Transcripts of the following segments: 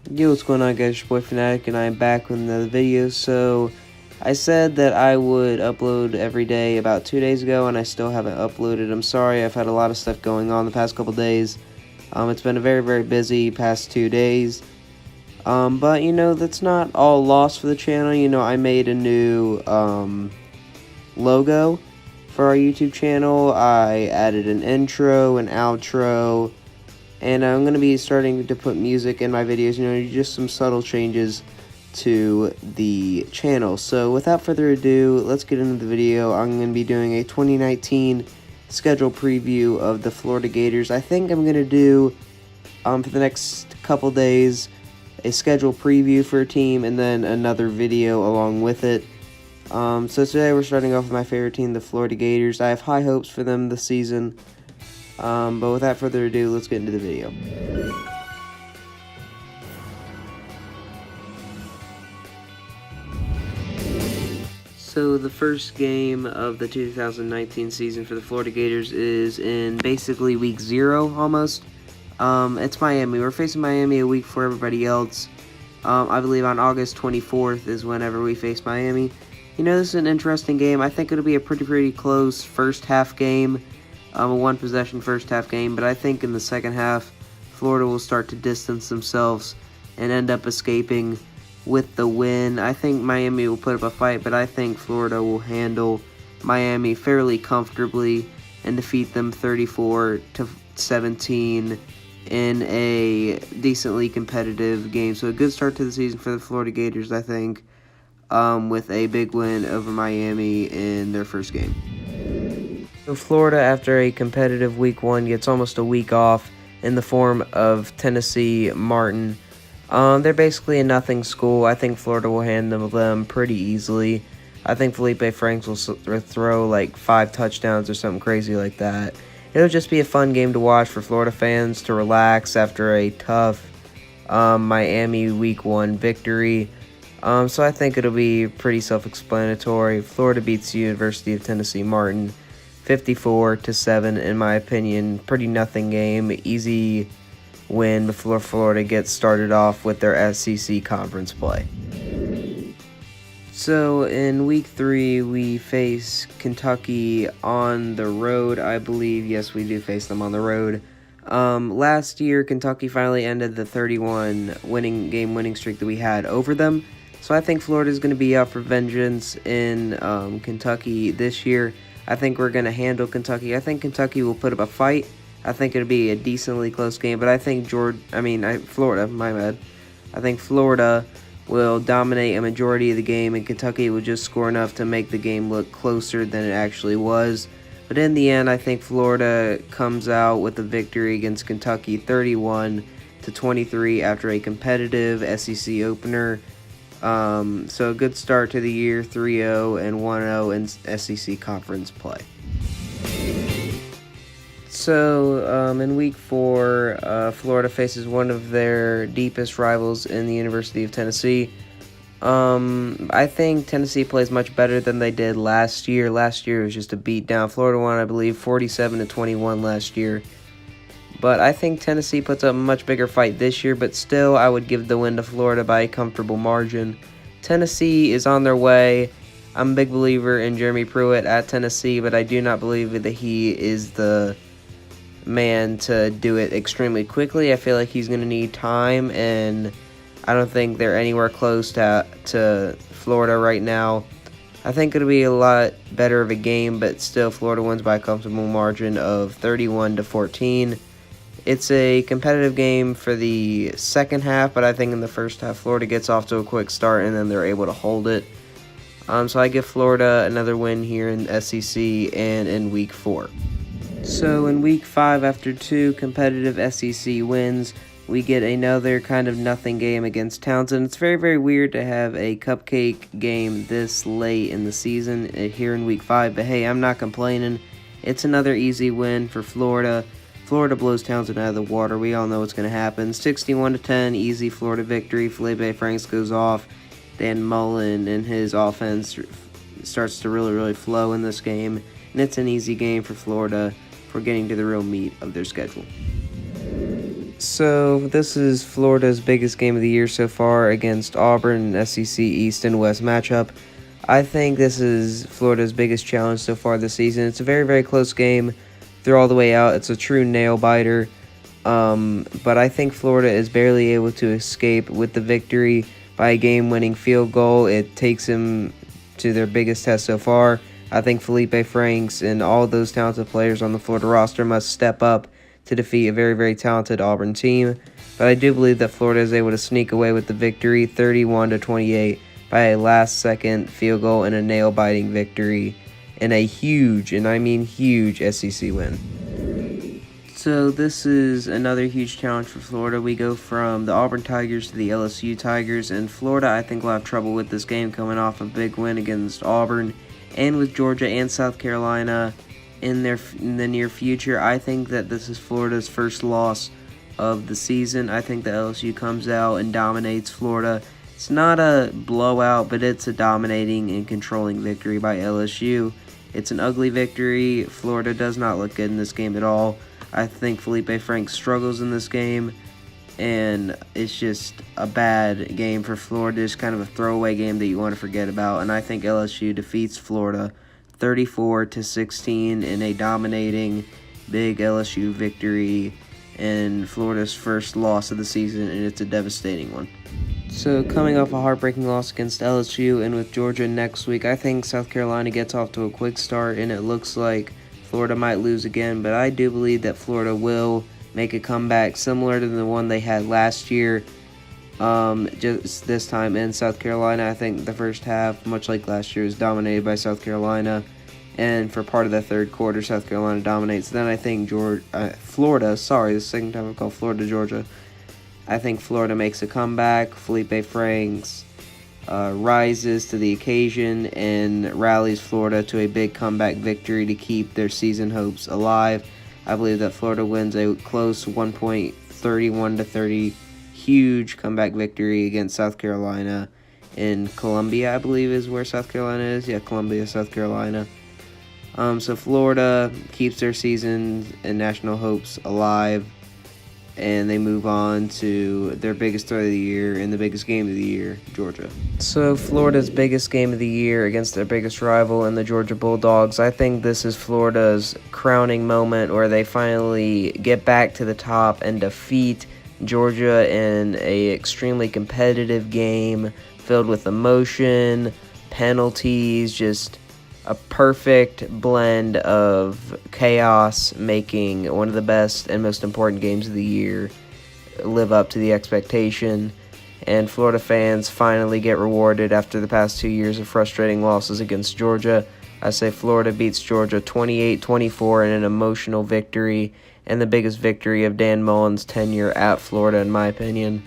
Yo, what's going on, guys? It's your boy Fanatic, and I'm back with another video. So, I said that I would upload every day about 2 days ago, and I still haven't uploaded. I'm sorry, I've had a lot of stuff going on the past couple days. It's been a very busy past 2 days. But, that's not all lost for the channel. I made a new, logo for our YouTube channel. I added an intro, an outro, and I'm going to be starting to put music in my videos, just some subtle changes to the channel. So without further ado, let's get into the video. I'm going to be doing a 2019 schedule preview of the Florida Gators. I think I'm going to do, for the next couple days, a schedule preview for a team and then another video along with it. So today we're starting off with my favorite team, the Florida Gators. I have high hopes for them this season. But without further ado, let's get into the video. So the first game of the 2019 season for the Florida Gators is in basically week 0 almost. It's Miami. We're facing Miami a week before everybody else. I believe on August 24th is whenever we face Miami. This is an interesting game. I think it'll be a pretty close first half game. A one-possession first half game, but I think in the second half, Florida will start to distance themselves and end up escaping with the win. I think Miami will put up a fight, but I think Florida will handle Miami fairly comfortably and defeat them 34-17 in a decently competitive game. So a good start to the season for the Florida Gators, I think, with a big win over Miami in their first game. So Florida, after a competitive week 1, gets almost a week off in the form of Tennessee Martin. They're basically a nothing school. I think Florida will handle them pretty easily. I think Felipe Franks will throw like 5 touchdowns or something crazy like that. It'll just be a fun game to watch for Florida fans to relax after a tough Miami week 1 victory. So I think it'll be pretty self-explanatory. Florida beats the University of Tennessee Martin 54-7, in my opinion. Pretty nothing game. Easy win before Florida gets started off with their SEC conference play. So in week 3, we face Kentucky on the road, I believe. Yes, we do face them on the road. Last year, Kentucky finally ended the 31 game winning streak that we had over them. So I think Florida is going to be out for vengeance in Kentucky this year. I think we're going to handle Kentucky. I think Kentucky will put up a fight. I think it'll be a decently close game, but I think Florida, my bad. I think Florida will dominate a majority of the game, and Kentucky will just score enough to make the game look closer than it actually was. But in the end, I think Florida comes out with a victory against Kentucky 31-23 after a competitive SEC opener. So a good start to the year, 3-0 and 1-0 in SEC conference play. So, in week 4, Florida faces one of their deepest rivals in the University of Tennessee. I think Tennessee plays much better than they did last year. Last year was just a beat down. Florida won, I believe, 47-21 last year. But I think Tennessee puts up a much bigger fight this year, but still I would give the win to Florida by a comfortable margin. Tennessee is on their way. I'm a big believer in Jeremy Pruitt at Tennessee, but I do not believe that he is the man to do it extremely quickly. I feel like he's going to need time, and I don't think they're anywhere close to Florida right now. I think it'll be a lot better of a game, but still Florida wins by a comfortable margin of 31-14. It's a competitive game for the second half, but I think in the first half, Florida gets off to a quick start, and then they're able to hold it. So I give Florida another win here in SEC and in week 4. So in week 5, after 2 competitive SEC wins, we get another kind of nothing game against Townsend. It's very weird to have a cupcake game this late in the season here in week 5, but hey, I'm not complaining. It's another easy win for Florida. Florida blows Townsend out of the water. We all know what's going to happen. 61-10, easy Florida victory. Felipe Franks goes off. Dan Mullen and his offense starts to really flow in this game. And it's an easy game for Florida for getting to the real meat of their schedule. So this is Florida's biggest game of the year so far against Auburn, SEC East and West matchup. I think this is Florida's biggest challenge so far this season. It's a very, very close game through all the way out. It's a true nail-biter. But I think Florida is barely able to escape with the victory by a game-winning field goal. It takes them to their biggest test so far. I think Felipe Franks and all those talented players on the Florida roster must step up to defeat a very, very talented Auburn team. But I do believe that Florida is able to sneak away with the victory 31-28 by a last-second field goal and a nail-biting victory in a huge, and I mean huge, SEC win. So this is another huge challenge for Florida. We go from the Auburn Tigers to the LSU Tigers, and Florida, I think, will have trouble with this game coming off a big win against Auburn and with Georgia and South Carolina in the near future. I think that this is Florida's first loss of the season. I think that LSU comes out and dominates Florida. It's not a blowout, but it's a dominating and controlling victory by LSU. It's an ugly victory. Florida does not look good in this game at all. I think Felipe Franks struggles in this game, and it's just a bad game for Florida. It's kind of a throwaway game that you want to forget about, and I think LSU defeats Florida 34-16 in a dominating big LSU victory and Florida's first loss of the season, and it's a devastating one. So coming off a heartbreaking loss against LSU and with Georgia next week, I think South Carolina gets off to a quick start, and it looks like Florida might lose again, but I do believe that Florida will make a comeback similar to the one they had last year. Just this time in South Carolina, I think the first half, much like last year, is dominated by South Carolina, and for part of the third quarter, South Carolina dominates. Then I think Florida, the second time I've called Florida Georgia, I think Florida makes a comeback. Felipe Franks rises to the occasion and rallies Florida to a big comeback victory to keep their season hopes alive. I believe that Florida wins a close 31-30 huge comeback victory against South Carolina in Columbia, I believe is where South Carolina is. Yeah, Columbia, South Carolina. So Florida keeps their season and national hopes alive, and they move on to their biggest threat of the year and the biggest game of the year, Georgia. So Florida's biggest game of the year against their biggest rival and the Georgia Bulldogs. I think this is Florida's crowning moment where they finally get back to the top and defeat Georgia in a extremely competitive game filled with emotion, penalties, just a perfect blend of chaos, making one of the best and most important games of the year live up to the expectation. And Florida fans finally get rewarded after the past 2 years of frustrating losses against Georgia. I say Florida beats Georgia 28-24 in an emotional victory, and the biggest victory of Dan Mullen's tenure at Florida, in my opinion.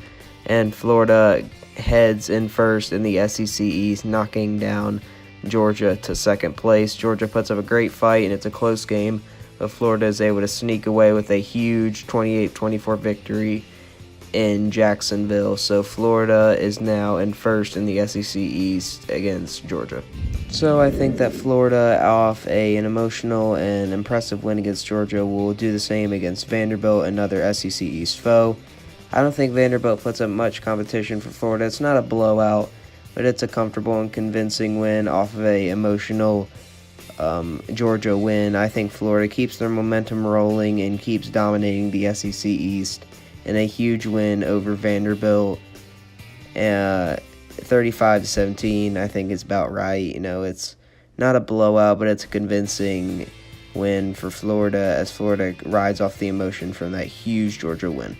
And Florida heads in first in the SEC East, knocking down Georgia to second place. Georgia puts up a great fight, and it's a close game, but Florida is able to sneak away with a huge 28-24 victory in Jacksonville. So Florida is now in first in the SEC East against Georgia. So I think that Florida, off an emotional and impressive win against Georgia, will do the same against Vanderbilt, another SEC East foe. I don't think Vanderbilt puts up much competition for Florida. It's not a blowout, but it's a comfortable and convincing win off of a emotional Georgia win. I think Florida keeps their momentum rolling and keeps dominating the SEC East in a huge win over Vanderbilt, 35-17. I think it's about right. You know, it's not a blowout, but it's a convincing win for Florida as Florida rides off the emotion from that huge Georgia win.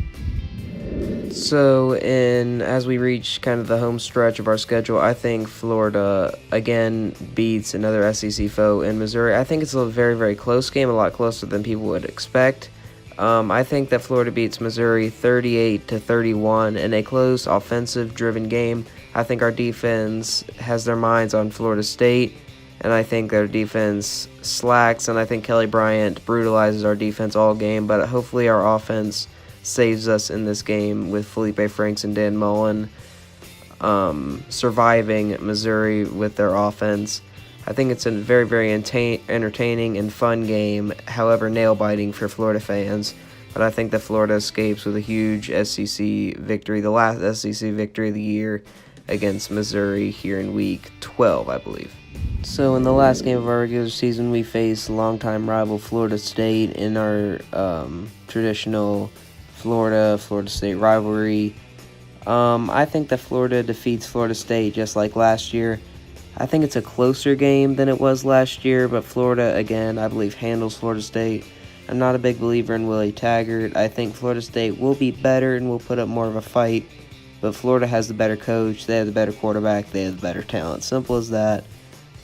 So, as we reach kind of the home stretch of our schedule, I think Florida again beats another SEC foe in Missouri. I think it's a very, very close game, a lot closer than people would expect. I think that Florida beats Missouri 38-31 in a close, offensive-driven game. I think our defense has their minds on Florida State, and I think their defense slacks, and I think Kelly Bryant brutalizes our defense all game, but hopefully our offense saves us in this game with Felipe Franks and Dan Mullen surviving Missouri with their offense. I think it's a very, very entertaining and fun game, however nail-biting for Florida fans. but I think that Florida escapes with a huge SEC victory, the last SEC victory of the year against Missouri here in Week 12, I believe. So in the last game of our regular season, we faced longtime rival Florida State in our traditional Florida State rivalry. I think that Florida defeats Florida State just like last year. I think it's a closer game than it was last year, but Florida, again, I believe handles Florida State. I'm not a big believer in Willie Taggart. I think Florida State will be better and will put up more of a fight, but Florida has the better coach, they have the better quarterback, they have the better talent. Simple as that.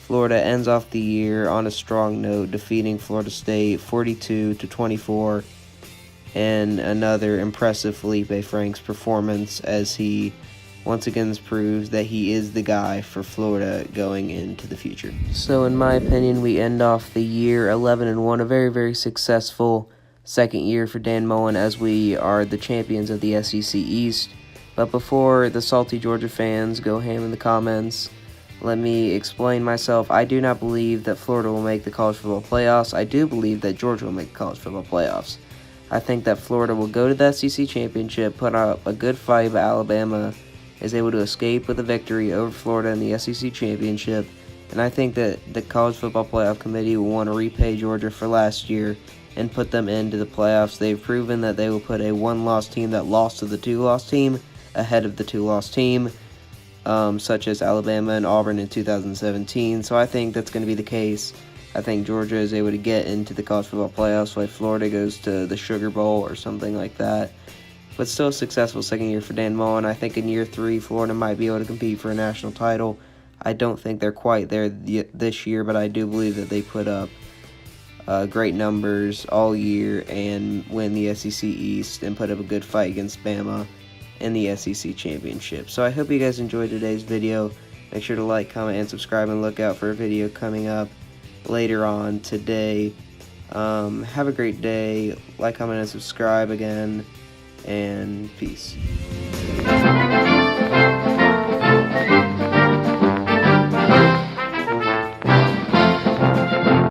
Florida ends off the year on a strong note, defeating Florida State 42-24, and another impressive Felipe Franks performance as he once again proves that he is the guy for Florida going into the future. So in my opinion, we end off the year 11-1, a very, very successful second year for Dan Mullen as we are the champions of the SEC East. But before the salty Georgia fans go ham in the comments, let me explain myself. I do not believe that Florida will make the college football playoffs. I do believe that Georgia will make the college football playoffs. I think that Florida will go to the SEC championship, put up a good fight, but Alabama is able to escape with a victory over Florida in the SEC championship. And I think that the College Football Playoff Committee will want to repay Georgia for last year and put them into the playoffs. They've proven that they will put a one-loss team that lost to the two-loss team ahead of the two-loss team, such as Alabama and Auburn in 2017. So I think that's going to be the case. I think Georgia is able to get into the college football playoffs, like Florida goes to the Sugar Bowl or something like that. But still a successful second year for Dan Mullen. I think in year 3, Florida might be able to compete for a national title. I don't think they're quite there this year, but I do believe that they put up great numbers all year and win the SEC East and put up a good fight against Bama in the SEC championship. So I hope you guys enjoyed today's video. Make sure to like, comment, and subscribe, and look out for a video coming up later on today. Have a great day. Like, comment, and subscribe again. And peace.